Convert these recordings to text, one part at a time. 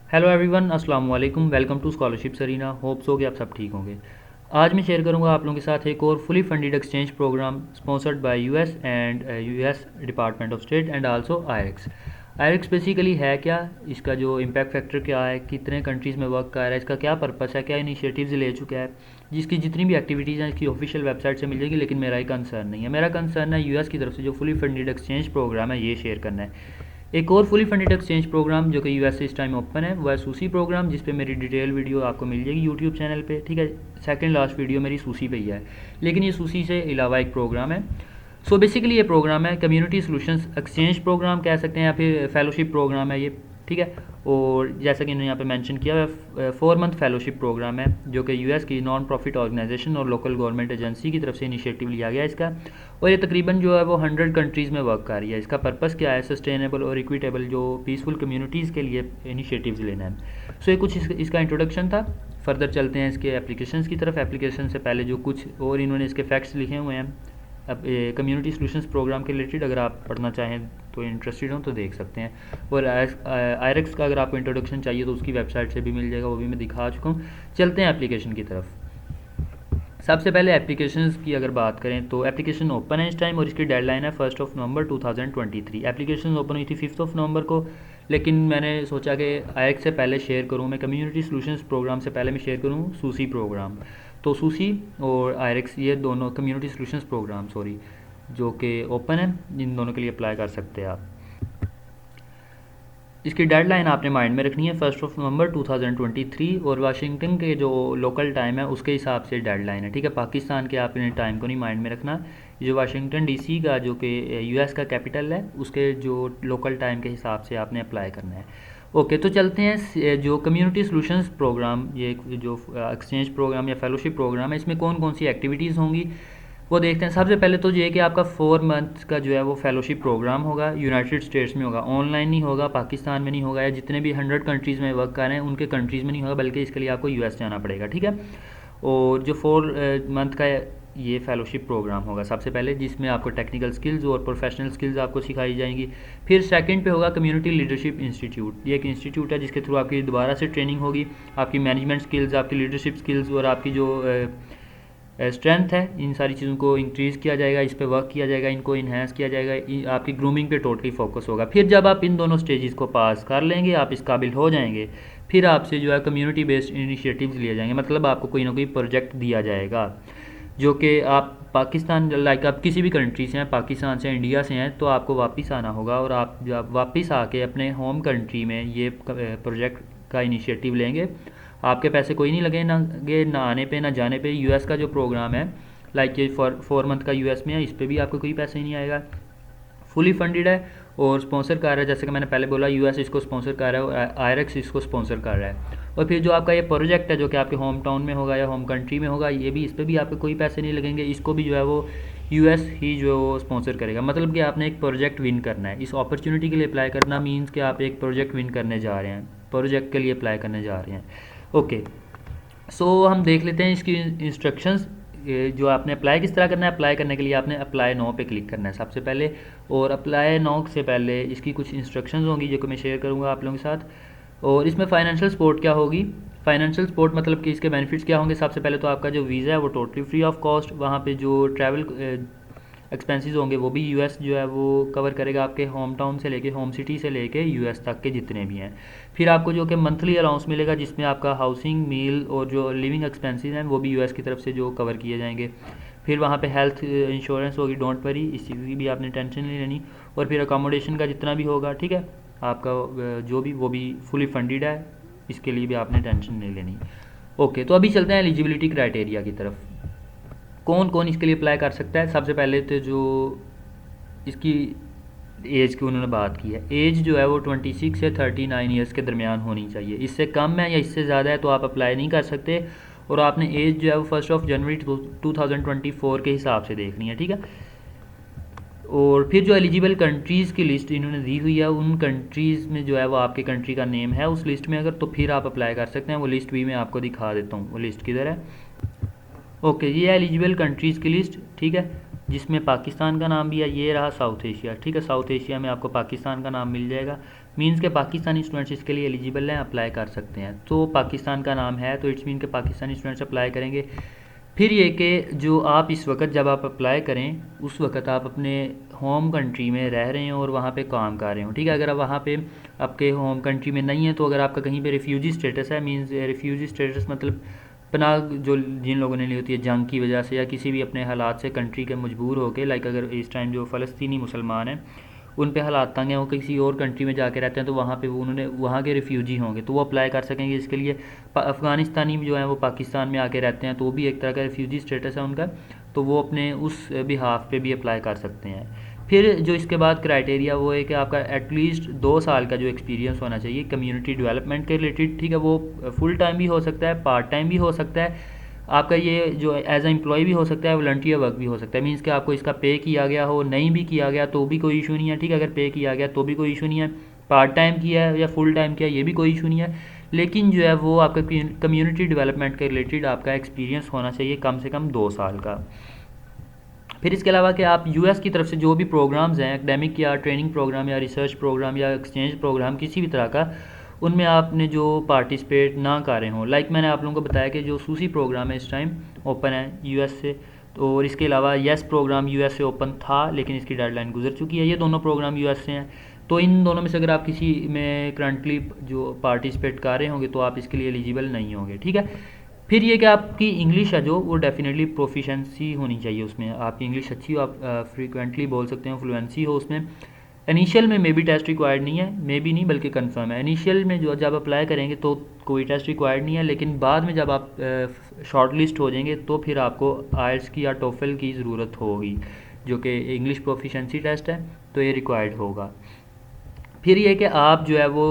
Hello everyone, अस्सलाम वालेकुम। Welcome to scholarship Sarina. Hope so कि आप सब ठीक होंगे। आज मैं शेयर करूंगा आप लोगों के साथ एक और fully funded exchange programme sponsored by US and US department of state and also IRX. IRX basically है क्या, इसका जो इम्पैक्ट फैक्टर क्या है, कितने कंट्रीज़ में वर्क कर रहा है, इसका क्या पर्पस है, क्या इनिशिएटिव्स ले चुका है, जिसकी जितनी भी एक्टिविटीज़ हैं इसकी ऑफिशियल वेबसाइट से मिल जाएगी। लेकिन मेरा ही कंसर्न नहीं है, मेरा कंसर्न है यूएस की तरफ से जो फुली फंडेड एक्सचेंज प्रोग्राम है ये शेयर करना है। एक और फुली फंडेड एक्सचेंज प्रोग्राम जो कि यूएस से इस टाइम ओपन है वो है सूसी प्रोग्राम, जिस पे मेरी डिटेल वीडियो आपको मिल जाएगी यूट्यूब चैनल पे। ठीक है, सेकंड लास्ट वीडियो मेरी सूसी पे ही है, लेकिन ये सूसी से अलावा एक प्रोग्राम है। सो बेसिकली ये प्रोग्राम है कम्युनिटी सॉल्यूशंस एक्सचेंज प्रोग्राम कह सकते हैं, या फिर फेलोशिप प्रोग्राम है ये। ठीक है, और जैसा कि इन्होंने यहाँ पे मेंशन किया है 4 मंथ फेलोशिप प्रोग्राम है, जो कि यूएस की नॉन प्रॉफिट ऑर्गेनाइजेशन और लोकल गवर्नमेंट एजेंसी की तरफ से इनिशिएटिव लिया गया है इसका। और ये तकरीबन जो है वो 100 कंट्रीज़ में वर्क कर रही है। इसका पर्पस क्या है, सस्टेनेबल और इक्विटेबल जो पीसफुल कम्युनिटीज़ के लिए इनिशिएटिव्स लेना है। सो ये कुछ इसका इंट्रोडक्शन था। फर्दर चलते हैं इसके एप्लीकेशंस की तरफ। एप्लीकेशन से पहले जो कुछ और इन्होंने इसके फैक्ट्स लिखे हुए हैं अब कम्युनिटी सॉल्यूशंस प्रोग्राम के रिलेटेड, अगर आप पढ़ना चाहें तो इंटरेस्टेड हो तो देख सकते हैं। और आईआरएक्स का अगर आपको इंट्रोडक्शन चाहिए तो उसकी वेबसाइट से भी मिल जाएगा, वो भी मैं दिखा चुका हूँ। चलते हैं एप्लीकेशन की तरफ। सबसे पहले एप्लीकेशंस की अगर बात करें तो एप्लीकेशन ओपन है इस टाइम, और इसकी डेडलाइन है 1 नवंबर 2023। एप्लीकेशन ओपन हुई थी 5 नवंबर को, लेकिन मैंने सोचा कि आईएक्स से पहले शेयर करूँ, मैं कम्युनिटी सॉल्यूशंस प्रोग्राम से पहले मैं शेयर करूँ सूसी प्रोग्राम। तो सूसी और आईआरएक्स ये दोनों कम्युनिटी सॉल्यूशंस प्रोग्राम जो कि ओपन है, इन दोनों के लिए अप्लाई कर सकते हैं आप। इसकी डेडलाइन आपने माइंड में रखनी है 1 नवंबर 2023, और वाशिंगटन के जो लोकल टाइम है उसके हिसाब से डेडलाइन है। ठीक है, पाकिस्तान के आपने टाइम को नहीं माइंड में रखना। जो वाशिंगटन डीसी का जो कि यूएस का कैपिटल है उसके जो लोकल टाइम के हिसाब से आपने अप्लाई करना है। ओके, तो चलते हैं जो कम्युनिटी सॉल्यूशंस प्रोग्राम, ये जो एक्सचेंज प्रोग्राम या फेलोशिप प्रोग्राम है, इसमें कौन कौन सी एक्टिविटीज़ होंगी वो देखते हैं। सबसे पहले तो ये कि आपका 4 मंथ का जो है वो फेलोशिप प्रोग्राम होगा, यूनाइटेड स्टेट्स में होगा, ऑनलाइन नहीं होगा, पाकिस्तान में नहीं होगा, या जितने भी 100 कंट्रीज़ में वर्क कर रहे हैं उनके कंट्रीज़ में नहीं होगा, बल्कि इसके लिए आपको यूएस जाना पड़ेगा। ठीक है, और जो 4 मंथ का ये फेलोशिप प्रोग्राम होगा सबसे पहले, जिसमें आपको टेक्निकल स्किल्स और प्रोफेशनल स्किल्स आपको सिखाई जाएंगी। फिर सेकंड पे होगा कम्युनिटी लीडरशिप इंस्टीट्यूट। ये एक इंस्टीट्यूट है जिसके थ्रू आपकी दोबारा से ट्रेनिंग होगी, आपकी मैनेजमेंट स्किल्स, आपकी लीडरशिप स्किल्स और आपकी जो स्ट्रेंथ है, इन सारी चीज़ों को इंक्रीज़ किया जाएगा, इस पे वर्क किया जाएगा, इनको इन्हेंस किया जाएगा, आपकी ग्रूमिंग पे टोटली फोकस होगा। फिर जब आप इन दोनों स्टेजेस को पास कर लेंगे, आप इस काबिल हो जाएंगे, फिर आपसे जो है कम्युनिटी बेस्ड इनिशिएटिव्स लिए जाएंगे। मतलब आपको कोई ना कोई प्रोजेक्ट दिया जाएगा जो कि आप पाकिस्तान, लाइक आप किसी भी कंट्री से हैं, पाकिस्तान से, इंडिया से हैं, तो आपको वापस आना होगा, और आप जब वापस आके अपने होम कंट्री में ये प्रोजेक्ट का इनिशिएटिव लेंगे। आपके पैसे कोई नहीं लगेंगे, ना आने पे ना जाने पे। यूएस का जो प्रोग्राम है, लाइक ये 4 मंथ का यूएस में है, इस पर भी आपको कोई पैसे नहीं आएगा। फुली फंडेड है और स्पॉन्सर कर रहा है, जैसे कि मैंने पहले बोला, यूएस इसको स्पॉन्सर कर रहा है और आईआरएक्स इसको स्पॉन्सर कर रहा है। और फिर जो आपका ये प्रोजेक्ट है जो कि आपके होम टाउन में होगा या होम कंट्री में होगा, ये भी, इस पर भी आपके कोई पैसे नहीं लगेंगे, इसको भी जो है वो यूएस ही जो स्पॉन्सर करेगा। मतलब कि आपने एक प्रोजेक्ट विन करना है। इस अपॉर्चुनिटी के लिए अप्लाई करना मीन्स कि आप एक प्रोजेक्ट विन करने जा रहे हैं, प्रोजेक्ट के लिए अप्लाई करने जा रहे हैं। ओके, सो हम देख लेते हैं इसकी इंस्ट्रक्शंस। जो आपने अप्लाई किस तरह करना है। अप्लाई करने के लिए आपने अप्लाई नाउ पे क्लिक करना है सबसे पहले, और अप्लाई नाउ से पहले इसकी कुछ इंस्ट्रक्शंस होंगी जो कि मैं शेयर करूंगा आप लोगों के साथ। और इसमें फाइनेंशियल सपोर्ट क्या होगी, फाइनेंशियल सपोर्ट मतलब कि इसके बेनिफिट्स क्या होंगे। सबसे पहले तो आपका जो वीज़ा है वो टोटली फ्री ऑफ कॉस्ट, वहाँ पे जो ट्रैवल एक्सपेंसेस होंगे वो भी यूएस जो है वो कवर करेगा, आपके होम टाउन से लेके, होम सिटी से लेके यूएस तक के जितने भी हैं। फिर आपको जो कि मंथली अलाउंस मिलेगा, जिसमें आपका हाउसिंग, मील और जो लिविंग एक्सपेंसेस हैं वो भी यूएस की तरफ से जो कवर किए जाएंगे। फिर वहाँ पे हेल्थ इंश्योरेंस होगी, डोंट वरी, इस चीज़ की भी आपने टेंशन नहीं लेनी। और फिर अकोमोडेशन का जितना भी होगा, ठीक है, आपका जो भी, वो भी फुली फंडेड है, इसके लिए भी आपने टेंशन नहीं लेनी। ओके, तो अभी चलते हैं एलिजिबिलिटी क्राइटेरिया की तरफ। कौन कौन इसके लिए अप्लाई कर सकता है। सबसे पहले तो जो इसकी एज की उन्होंने बात की है, एज जो है वो 26 से 39 ईयर्स के दरमियान होनी चाहिए। इससे कम है या इससे ज़्यादा है तो आप अप्लाई नहीं कर सकते, और आपने एज जो है वो 1 जनवरी 2024 के हिसाब से देखनी है। ठीक है, और फिर जो एलिजिबल कंट्रीज़ की लिस्ट इन्होंने दी हुई है, उन कंट्रीज़ में जो है वो आपके कंट्री का नेम है उस लिस्ट में, अगर तो फिर आप अप्लाई कर सकते हैं। वो लिस्ट भी मैं आपको दिखा देता हूँ, वो लिस्ट किधर है। ओके, ये है एलिजिबल कंट्रीज़ की लिस्ट। ठीक है, जिसमें पाकिस्तान का नाम भी है। ये रहा साउथ एशिया। ठीक है, साउथ एशिया में आपको पाकिस्तान का नाम मिल जाएगा। मीन्स के पाकिस्तानी स्टूडेंट्स इसके लिए एलिजिबल हैं, अप्लाई कर सकते हैं। तो पाकिस्तान का नाम है तो इट्स मीन के पाकिस्तानी स्टूडेंट्स अप्लाई करेंगे। फिर ये कि जो आप इस वक्त जब आप अप्लाई करें उस वक्त आप अपने होम कंट्री में रह रहे हैं और वहाँ पे काम कर रहे हो, ठीक है। अगर आप वहाँ पे आपके होम कंट्री में नहीं है तो अगर आपका कहीं पे रिफ्यूजी स्टेटस है, मीन्स रिफ्यूजी स्टेटस मतलब पनाह जो जिन लोगों ने ली होती है जंग की वजह से या किसी भी अपने हालात से कंट्री के मजबूर होकर, लाइक अगर इस टाइम जो फ़लस्तीनी मुसलमान हैं उन पे हालात तंग हैं, वो किसी और कंट्री में जाके रहते हैं तो वहाँ पे वो उन्होंने वहाँ के रिफ्यूजी होंगे तो वो अप्लाई कर सकेंगे इसके लिए। अफ़गानिस्तानी जो है वो पाकिस्तान में आके रहते हैं तो वो भी एक तरह का रिफ्यूजी स्टेटस है उनका, तो वो अपने उस बिहाफ पे भी अप्लाई कर सकते हैं। फिर जो इसके बाद क्राइटेरिया वो है कि आपका एटलीस्ट 2 साल का जो एक्सपीरियंस होना चाहिए कम्युनिटी डेवलपमेंट के रिलेटेड, ठीक है। वो फुल टाइम भी हो सकता है, पार्ट टाइम भी हो सकता है, आपका ये जो एज ए एम्प्लॉय भी हो सकता है, वॉलंटियर वर्क भी हो सकता है। मीन्स कि आपको इसका पे किया गया हो, नहीं भी किया गया तो भी कोई इशू नहीं है, ठीक है। अगर पे किया गया तो भी कोई इशू नहीं है, पार्ट टाइम किया है या फुल टाइम किया ये भी कोई इशू नहीं है, लेकिन जो है वो आपका कम्युनिटी डेवलपमेंट के रिलेटेड आपका एक्सपीरियंस होना चाहिए कम से कम 2 साल का। फिर इसके अलावा कि आप यूएस की तरफ से जो भी प्रोग्राम्स हैं, एकेडमिक या ट्रेनिंग प्रोग्राम या रिसर्च प्रोग्राम या एक्सचेंज प्रोग्राम किसी भी तरह का, उनमें आपने जो पार्टिसिपेट ना कर रहे हों, लाइक मैंने आप लोगों को बताया कि जो सूसी प्रोग्राम है इस टाइम ओपन है यूएस से, तो और इसके अलावा येस प्रोग्राम यूएस से ओपन था लेकिन इसकी डेडलाइन गुजर चुकी है। ये दोनों प्रोग्राम यूएस से हैं, तो इन दोनों में से अगर आप किसी में करंटली जो पार्टिसिपेट कर रहे होंगे तो आप इसके लिए एलिजिबल नहीं होंगे, ठीक है। फिर ये कि आपकी इंग्लिश है जो वो डेफिनेटली प्रोफिशेंसी होनी चाहिए उसमें, आपकी इंग्लिश अच्छी हो, आप फ्रीक्वेंटली बोल सकते हो, फ्लुएंसी हो उसमें। इनिशियल में मे बी टेस्ट रिक्वायर्ड नहीं है, मे बी नहीं बल्कि कंफर्म है। इनिशियल में जो जब अप्लाई करेंगे तो कोई टेस्ट रिक्वायर्ड नहीं है, लेकिन बाद में जब आप शॉर्ट लिस्ट हो जाएंगे तो फिर आपको आइल्स की या टोफल की ज़रूरत होगी, जो कि इंग्लिश प्रोफिशेंसी टेस्ट है, तो ये रिक्वायर्ड होगा। फिर ये कि आप जो है वो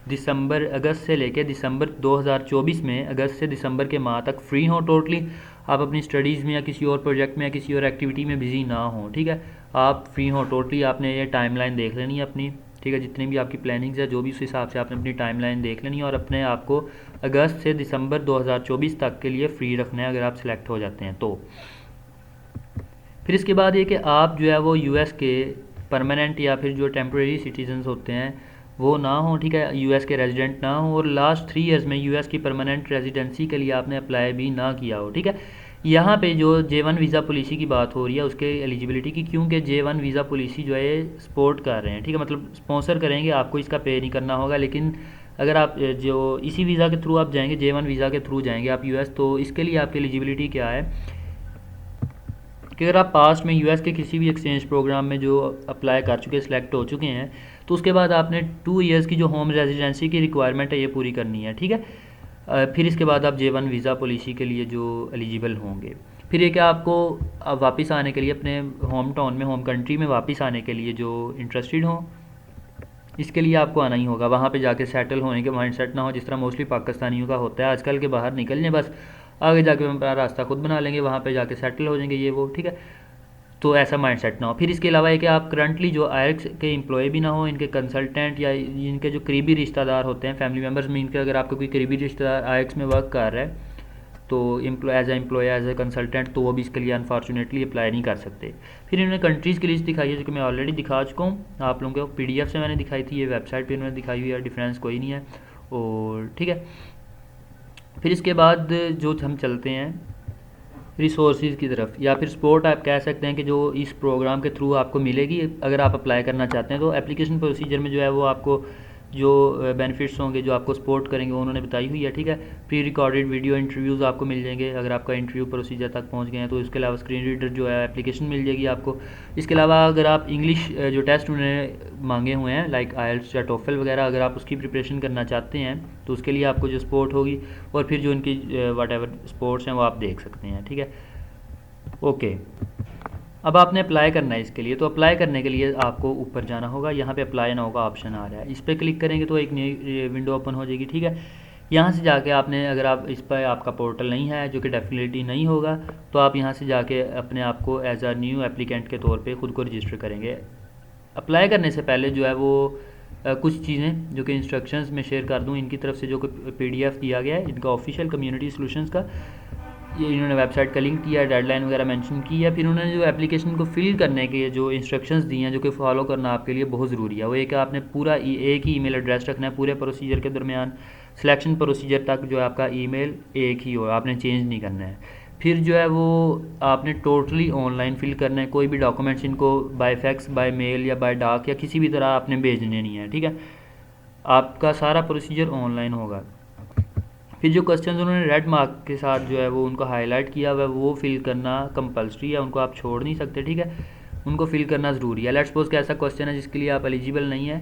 अगस्त से लेकर दिसंबर 2024 में, अगस्त से दिसंबर के माह तक फ्री हों टोटली, आप अपनी स्टडीज़ में या किसी और प्रोजेक्ट में या किसी और एक्टिविटी में बिज़ी ना हों, ठीक है। आप फ्री हों टोटली, आपने ये टाइमलाइन देख लेनी है अपनी, ठीक है। जितनी भी आपकी प्लानिंग्स है जो भी, उस हिसाब से आपने अपनी टाइमलाइन देख लेनी है और अपने आप को अगस्त से दिसंबर 2024 तक के लिए फ्री रखना है अगर आप सिलेक्ट हो जाते हैं तो। फिर इसके बाद ये कि आप जो है वो यूएस के परमानेंट या फिर जो टेम्प्रेरी सिटीजन्स होते हैं वो ना हो, ठीक है, यूएस के रेजिडेंट ना हो, और लास्ट 3 ईयर्स में यूएस की परमानेंट रेजिडेंसी के लिए आपने अप्लाई भी ना किया हो, ठीक है। यहाँ पे जो J1 वीज़ा पॉलिसी की बात हो रही है उसके एलिजिबिलिटी की, क्योंकि J1 वीज़ा पॉलिसी जो है सपोर्ट कर रहे हैं, ठीक है, मतलब स्पॉन्सर करेंगे, आपको इसका पे नहीं करना होगा। लेकिन अगर आप जो इसी वीज़ा के थ्रू आप जाएंगे, J1 वीज़ा के थ्रू जाएंगे आप यूएस, तो इसके लिए आपकी एलिजिबिलिटी क्या है कि अगर आप पास्ट में यूएस के किसी भी एक्सचेंज प्रोग्राम में जो अप्लाई कर चुके, सिलेक्ट हो चुके हैं, तो उसके बाद आपने 2 ईयर्स की जो होम रेजिडेंसी की रिक्वायरमेंट है ये पूरी करनी है, ठीक है। फिर इसके बाद आप J1 वीज़ा पॉलिसी के लिए जो एलिजिबल होंगे। फिर ये कि आपको वापस आने के लिए अपने होम टाउन में, होम कंट्री में वापस आने के लिए जो इंटरेस्टेड हों, इसके लिए आपको आना ही होगा। वहाँ पे जाके सेटल होने के माइंडसेट ना हो जिस तरह मोस्टली पाकिस्तानियों का होता है आजकल, के बाहर निकल जाएं बस, आगे जाके हम अपना रास्ता खुद बना लेंगे, वहाँ पे जाके सेटल हो जाएंगे ये वो, ठीक है। तो ऐसा माइंडसेट ना हो। फिर इसके अलावा है कि आप करंटली जो आईएलटीएस के एम्प्लॉय भी ना हो, इनके कंसल्टेंट या इनके जो करीबी रिश्तेदार होते हैं फैमिली मेम्बर्स में, इनके अगर आपका कोई करीबी रिश्तेदार आईएलटीएस में वर्क कर रहा है तो एज ए कंसल्टेंट, तो वो भी इसके लिए अनफॉर्चुनेटली अप्लाई नहीं कर सकते। फिर इन्होंने कंट्रीज़ की लिस्ट दिखाई है जो कि मैं ऑलरेडी दिखा चुका हूँ आप लोगों को, PDF से मैंने दिखाई थी, ये वेबसाइट पे इन्होंने दिखाई हुई है, डिफरेंस कोई नहीं है, और ठीक है। फिर इसके बाद जो हम चलते हैं रिसोर्सेज की तरफ, या फिर सपोर्ट आप कह सकते हैं कि जो इस प्रोग्राम के थ्रू आपको मिलेगी अगर आप अप्लाई करना चाहते हैं। तो एप्लीकेशन प्रोसीजर में जो है वो आपको जो बेनिफिट्स होंगे जो आपको सपोर्ट करेंगे वो उन्होंने बताई हुई है, ठीक है। प्री रिकॉर्डेड वीडियो इंटरव्यूज़ आपको मिल जाएंगे अगर आपका इंटरव्यू प्रोसीजर तक पहुंच गए हैं, तो इसके अलावा स्क्रीन रीडर जो है एप्लीकेशन मिल जाएगी आपको। इसके अलावा अगर आप इंग्लिश जो टेस्ट उन्होंने मांगे हुए हैं लाइक आईएलटीएस या टोफल वगैरह, अगर आप उसकी प्रिपरेशन करना चाहते हैं तो उसके लिए आपको जो सपोर्ट होगी, और फिर जो इनकी वट एवर स्पोर्ट्स हैं वो आप देख सकते हैं, ठीक है। ओके, अब आपने अप्लाई करना है इसके लिए, तो अप्लाई करने के लिए आपको ऊपर जाना होगा, यहाँ पे अप्लाई नाउ का ऑप्शन आ रहा है, इस पर क्लिक करेंगे तो एक नई विंडो ओपन हो जाएगी, ठीक है। यहाँ से जाके आपने, अगर आप इस पर आपका पोर्टल नहीं है जो कि डेफिनेटली नहीं होगा, तो आप यहाँ से जाके अपने आप को एज आ न्यू एप्लीकेंट के तौर पे ख़ुद को रजिस्टर करेंगे। अप्लाई करने से पहले जो है वो कुछ चीज़ें जो कि इंस्ट्रक्शंस में शेयर कर दूँ इनकी तरफ से, जो कि PDF दिया गया है इनका ऑफिशियल कम्युनिटी सोल्यूशंस का। ये इन्होंने वेबसाइट का लिंक दिया, डेडलाइन वगैरह मेंशन की है। फिर उन्होंने जो एप्लीकेशन को फिल करने के जो इंस्ट्रक्शंस दी हैं जो कि फॉलो करना आपके लिए बहुत ज़रूरी है, वो एक आपने पूरा एक ही ईमेल एड्रेस रखना है पूरे प्रोसीजर के दरमियान, सिलेक्शन प्रोसीजर तक जो है आपका ईमेल एक ही हो, आपने चेंज नहीं करना है। फिर जो है वो आपने टोटली ऑनलाइन फिल करना है, कोई भी डॉक्यूमेंट्स इनको बाय फैक्स, बाय मेल या बाय डाक या किसी भी तरह आपने भेजने नहीं है, ठीक है। आपका सारा प्रोसीजर ऑनलाइन होगा। फिर जो क्वेश्चन उन्होंने रेड मार्क के साथ जो है वो उनको हाईलाइट किया हुआ है, वो फिल करना कंपलसरी है, उनको आप छोड़ नहीं सकते, ठीक है। उनको फिल करना ज़रूरी है। लेट्स सपोज कि ऐसा क्वेश्चन है जिसके लिए आप एलिजिबल नहीं है,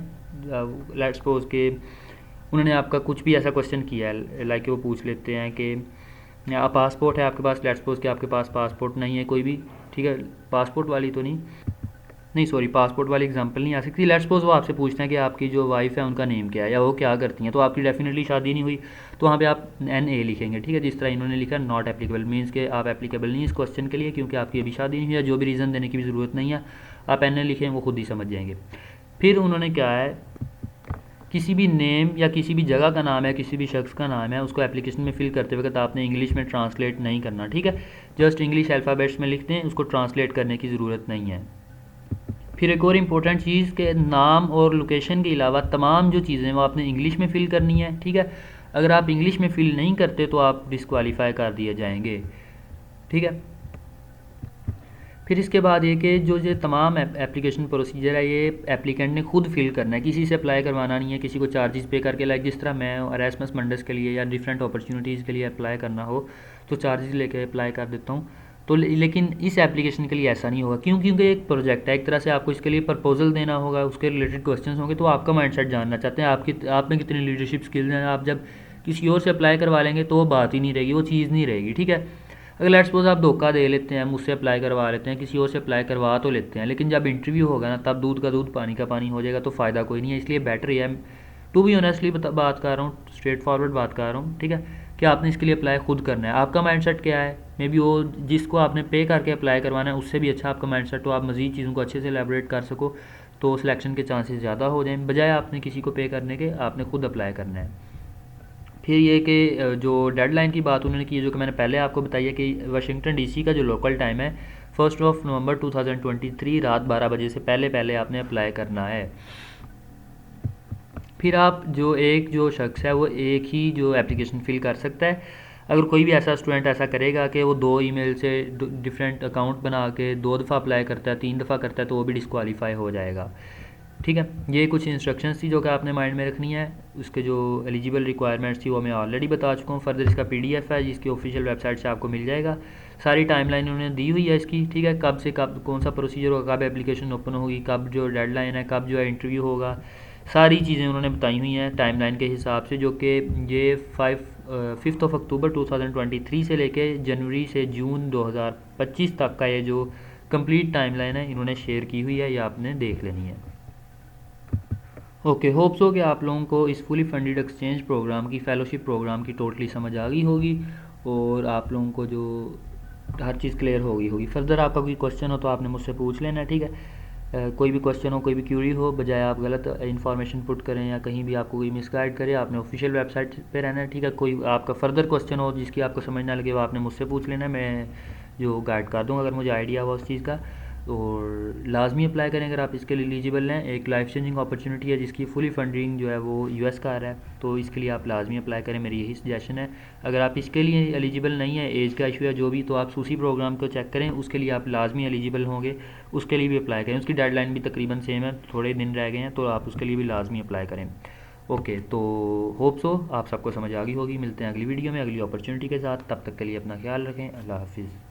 लेट्स सपोज कि उन्होंने आपका कुछ भी ऐसा क्वेश्चन किया है, लाइक वो पूछ लेते हैं कि आप पासपोर्ट है आपके पास, लेट्स सपोज कि आपके पास पासपोर्ट नहीं है कोई भी, ठीक है। पासपोर्ट वाली तो नहीं सॉरी, पासपोर्ट वाली एग्जांपल नहीं आ सकती। लेट्स सपोज वो आपसे पूछते हैं कि आपकी जो वाइफ है उनका नेम क्या है या वो क्या करती हैं, तो आपकी डेफिनेटली शादी नहीं हुई, तो वहाँ पे आप NA लिखेंगे, ठीक है। जिस तरह इन्होंने लिखा नॉट एप्लीकेबल, मीन्स कि आप एप्लीकेबल नहीं इस क्वेश्चन के लिए क्योंकि आपकी अभी शादी नहीं हुई है, जो भी रीज़न देने की भी ज़रूरत नहीं है, आप NA लिखें, वो खुद ही समझ जाएंगे। फिर उन्होंने क्या है, किसी भी नेम या किसी भी जगह का नाम है, किसी भी शख्स का नाम है, उसको एप्लीकेशन में फिल करते वक्त आपने इंग्लिश में ट्रांसलेट नहीं करना, ठीक है। जस्ट इंग्लिश अल्फ़ाबेट्स में लिखते हैं, उसको ट्रांसलेट करने की ज़रूरत नहीं है। फिर एक और इम्पोर्टेंट चीज़ के नाम और लोकेशन के अलावा तमाम जो चीज़ें वो आपने इंग्लिश में फ़िल करनी है, ठीक है। अगर आप इंग्लिश में फ़िल नहीं करते तो आप डिस्क्वालीफाई कर दिए जाएंगे, ठीक है। फिर इसके बाद ये कि जो ये तमाम एप्लीकेशन प्रोसीजर है ये एप्लीकेंट ने खुद फिल करना है, किसी से अप्लाई करवाना नहीं है, किसी को चार्जेस पे करके, लाइक जिस तरह मैं एरास्मस मंडस के लिए या डिफरेंट अपॉर्चुनिटीज़ के लिए अप्लाई करना हो तो चार्जेस लेके अप्लाई कर देता हूँ, तो लेकिन इस एप्लीकेशन के लिए ऐसा नहीं होगा। क्यों? क्योंकि एक प्रोजेक्ट है, एक तरह से आपको इसके लिए प्रपोजल देना होगा, उसके रिलेटेड क्वेश्चन होंगे, तो आपका माइंडसेट जानना चाहते हैं आप में कितनी लीडरशिप स्किल्स हैं। आप जब किसी और से अप्लाई करवा लेंगे तो वो बात ही नहीं रहेगी, वो चीज़ नहीं रहेगी, ठीक है। अगर लेट्स सपोज आप धोखा दे लेते हैं, मुझसे अप्लाई करवा लेते हैं, किसी और से अप्लाई करवा तो लेते हैं, लेकिन जब इंटरव्यू होगा ना तब दूध का दूध पानी का पानी हो जाएगा, तो फ़ायदा कोई नहीं है। इसलिए बेटर ये है, टू बी ऑनेस्टली बात कर रहा हूँ, स्ट्रेट फॉरवर्ड बात कर रहा हूँ, ठीक है, कि आपने इसके लिए अप्लाई खुद करना है। आपका माइंडसेट क्या है, मे बी वो जिसको आपने पे करके अप्लाई करवाना है उससे भी अच्छा आपका माइंडसेट हो, आप मज़ीद चीज़ों को अच्छे से एलैबोरेट कर सको, तो सिलेक्शन के चांसेस ज़्यादा हो जाएं, बजाय आपने किसी को पे करने के आपने खुद अप्लाई करना है। फिर ये कि जो डेडलाइन की बात उन्होंने की है, जो कि मैंने पहले आपको बताई है कि वाशिंगटन DC का जो लोकल टाइम है 1 नवंबर 2023 रात 12 बजे से पहले पहले आपने अप्लाई करना है। फिर आप जो शख्स है वो एक ही जो एप्लीकेशन फ़िल कर सकता है। अगर कोई भी ऐसा स्टूडेंट ऐसा करेगा कि वो 2 ईमेल से डिफरेंट अकाउंट बना के 2 दफ़ा अप्लाई करता है, 3 दफ़ा करता है, तो वो भी डिस्क्वालीफाई हो जाएगा, ठीक है। ये कुछ इंस्ट्रक्शंस थी जो कि आपने माइंड में रखनी है। उसके जो एलिजिबल रिक्वायरमेंट्स थी वो मैं ऑलरेडी बता चुका हूँ। फर्दर इसका PDF है जिसकी ऑफिशियल वेबसाइट से आपको मिल जाएगा। सारी टाइमलाइन उन्होंने दी हुई है इसकी, ठीक है, कब से कब कौन सा प्रोसीजर होगा, कब एप्लीकेशन ओपन होगी, कब जो डेडलाइन है, कब जो है इंटरव्यू होगा, सारी चीज़ें उन्होंने बताई हुई हैं टाइमलाइन के हिसाब से, जो कि ये 5 अक्टूबर 2023 से लेके जनवरी से जून 2025 तक का ये जो कंप्लीट टाइमलाइन है इन्होंने शेयर की हुई है, ये आपने देख लेनी है। ओके, होप्स हो कि आप लोगों को इस फुली फंडेड एक्सचेंज प्रोग्राम की, फेलोशिप प्रोग्राम की टोटली समझ आ गई होगी और आप लोगों को जो हर चीज़ क्लियर हो गई होगी। फर्दर आपका कोई क्वेश्चन हो तो आपने मुझसे पूछ लेना है, ठीक है। कोई भी क्वेश्चन हो, कोई भी क्यूरी हो, बजाय आप गलत इन्फॉर्मेशन पुट करें या कहीं भी आपको कोई मिसगाइड करे, आपने ऑफिशियल वेबसाइट पे रहना है, ठीक है। कोई आपका फर्दर क्वेश्चन हो जिसकी आपको समझ ना लगे वो आपने मुझसे पूछ लेना है, मैं जो गाइड कर दूँगा अगर मुझे आइडिया हो उस चीज़ का। और लाजमी अप्लाई करें अगर आप इसके लिए एलिजिबल हैं। एक लाइफ चेंजिंग अपॉर्चुनिटी है जिसकी फुली फंडिंग जो है वो US का आ रहा है, तो इसके लिए आप लाजमी अप्लाई करें, मेरी यही सजेशन है। अगर आप इसके लिए एलिजिबल नहीं है, एज का इशू है जो भी, तो आप सूसी प्रोग्राम को चेक करें, उसके लिए आप लाजमी एलिजिबल होंगे, उसके लिए भी अप्लाई करें। उसकी डेडलाइन भी तकरीबन सेम है, थोड़े दिन रह गए हैं, तो आप उसके लिए भी लाजमी अप्लाई करें। ओके, तो होप्स हो आप सबको समझ आ गई होगी। मिलते हैं अगली वीडियो में अगली अपॉर्चुनिटी के साथ, तब तक के लिए अपना ख्याल रखें। अल्लाह हाफिज़।